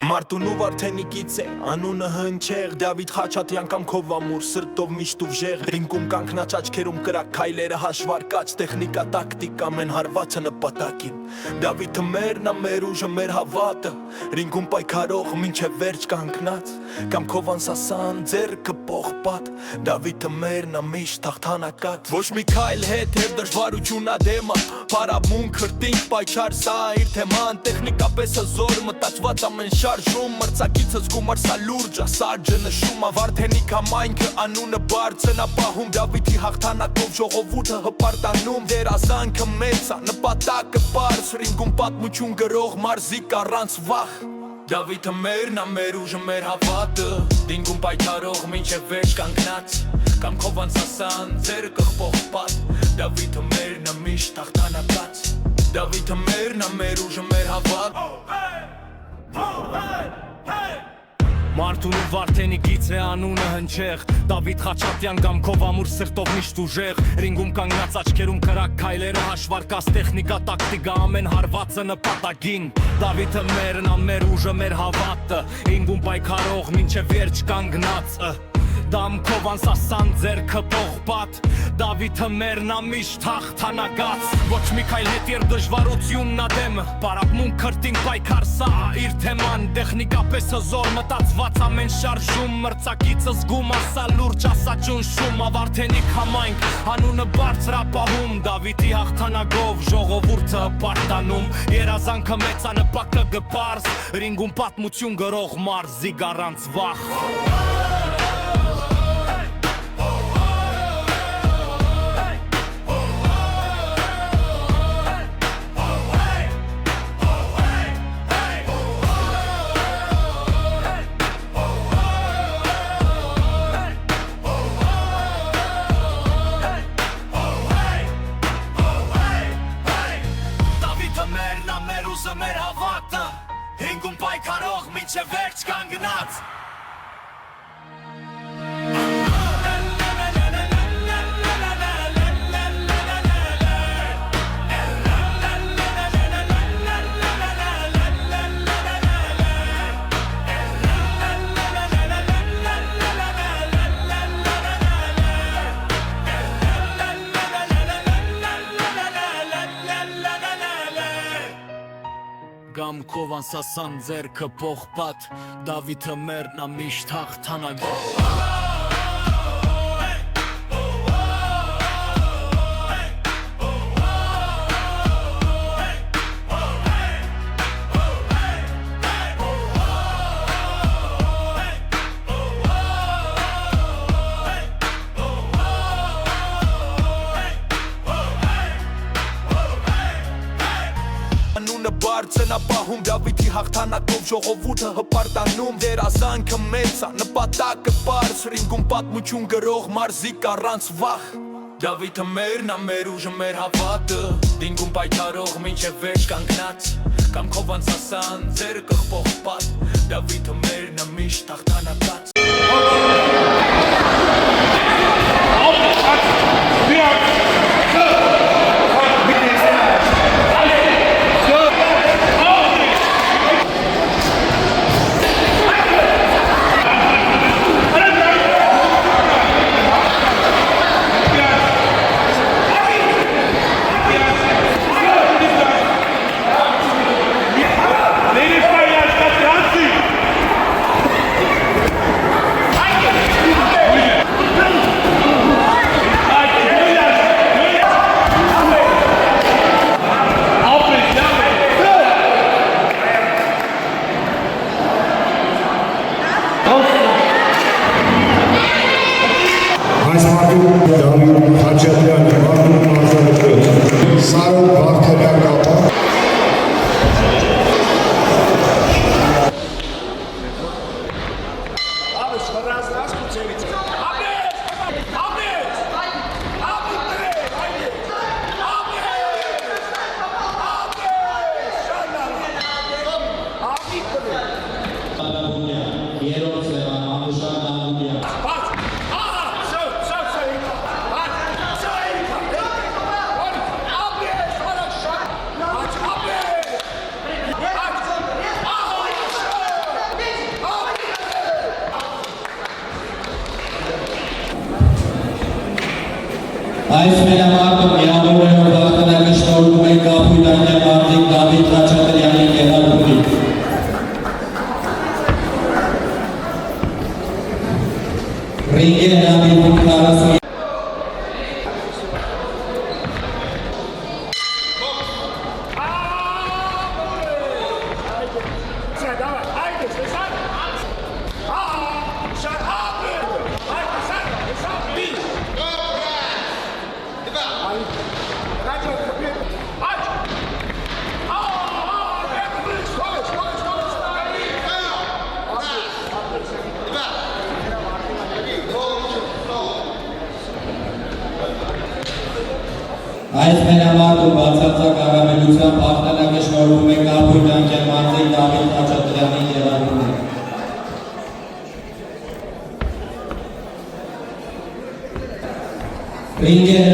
Մարդուն ու Վարդենիկից է անունը հնչեղ Դավիթ Խաչատրյան կամ Քովամուր սրտով միշտ ուժեղ Ռինգում կանգնած աչքերում կրակ քայլերը հաշվարկած Տեխնիկա տակտիկա մեն հարվածը նպատակին Դավիթը մերն ա մեր ուժը մեր հավատը Ռինգում պայքարող մինչև վերջ կանգնած Կամ Քովան Սասան ձեռքը պողպատ Դավիթը մերն ա միշտ հաղթանակած Ոչ մի քայլ հետ և դժվարություն ա դեմա Փարամունք հրտինք պայքար սա իր թեման Տեխնիկապես հզոր մտածված ամեն շարժում Մրցակիցս գումար սա լուրջ ա սարջը նշում ա Վարդենիկ համայնքը անունը բարձն ա պահում Դավիթի հաղթանակով ժողովուրդը հպարտանում Դերազանքը մեծ ա նպատակը պարզ Ռինգում պատմություն գրող մարզիկ առանց վախ Դավիթը մերն ա մեր ուժը մեր հավատը Դինգում պայքարող մինչև վերջ կանգնած Կամ Քովան Սասան ձեռքը պողպատ Դավիթը մերն ա միշտ հաղթանակած Դավիթը մերն ա մեր ուժը մեր հավատը Մարդուն ու Վարդենիկից է անունը հնչեղ Դավիթ Խաչատրյան կամ Քովամուր սրտով միշտ ուժեղ Ռինգում կանգնած աչքերում կրակ քայլերը հաշվարկած Տեխնիկա տակտիկա ամեն հարվածը նպատակին Դավիթը մերն ա մեր ուժը մեր հավատը Ռինգում պայքարող մինչև վերջ կանգնած Դամ Քովան Սասան ձեռքը պողպատ Դավիթը մերն ա միշտ հաղթանակած Ոչ մի քայլ հետ երբ դժվարությունն ա դեմը Պարապմունք հրտինք պայքար սա իր թեման Տեխնիկապես հզոր մտածված ամեն շարժում Մրցակիցը զգում ա սա լուրջ ասա ճնշում Վարդենիկ համայնք անունը բարձր ա պահում Դավիթի հաղթանակով ժողովուրդը հպարտանում Երազանքը մեծ ա նպատակը պարզ Ռինգում պատմություն գրող մարզիկ առանց վախ Մեր հավատը Հինգում պայքարող մինչև վերջ կանգնած Կամ Քովան Սասան ձեռքը պողպատ Դավիթը մերն ա միշտ հաղթանակած Բարձն ա պահում Դավիթի հաղթանակով ժողովուրդը հպարտանում Դերազանքը մեծ ա նպատակը պարզ Ռինգում պատմություն գրող մարզիկ առանց վախ Դավիթը մերն ա մեր ուժը մեր հավատը Դինգում պայքարող մինչև վերջ կանգնած Կամ Քովան Սասան ձեռքը պողպատ Դավիթը մերն ա միշտ հաղթանակած Դավիթ Խաչատրյան Վարդուկ Մարզարեթ Սարոն Վարդենակ Այս մենամարտում միավորելով հաղթանակը շնորհում են Կապույտանյան մարդիկ Դավիթ Խաչատրյանի գեղարվունին։ Ռինգը հրավիրվում 40 Այս մենամարտում բացարձակ առավելությամբ հաղթանակը շնորհվում է Կապույտանյան մարդիկ Դավիթ Խաչատրյանի գեղարվունին։ Ռինգը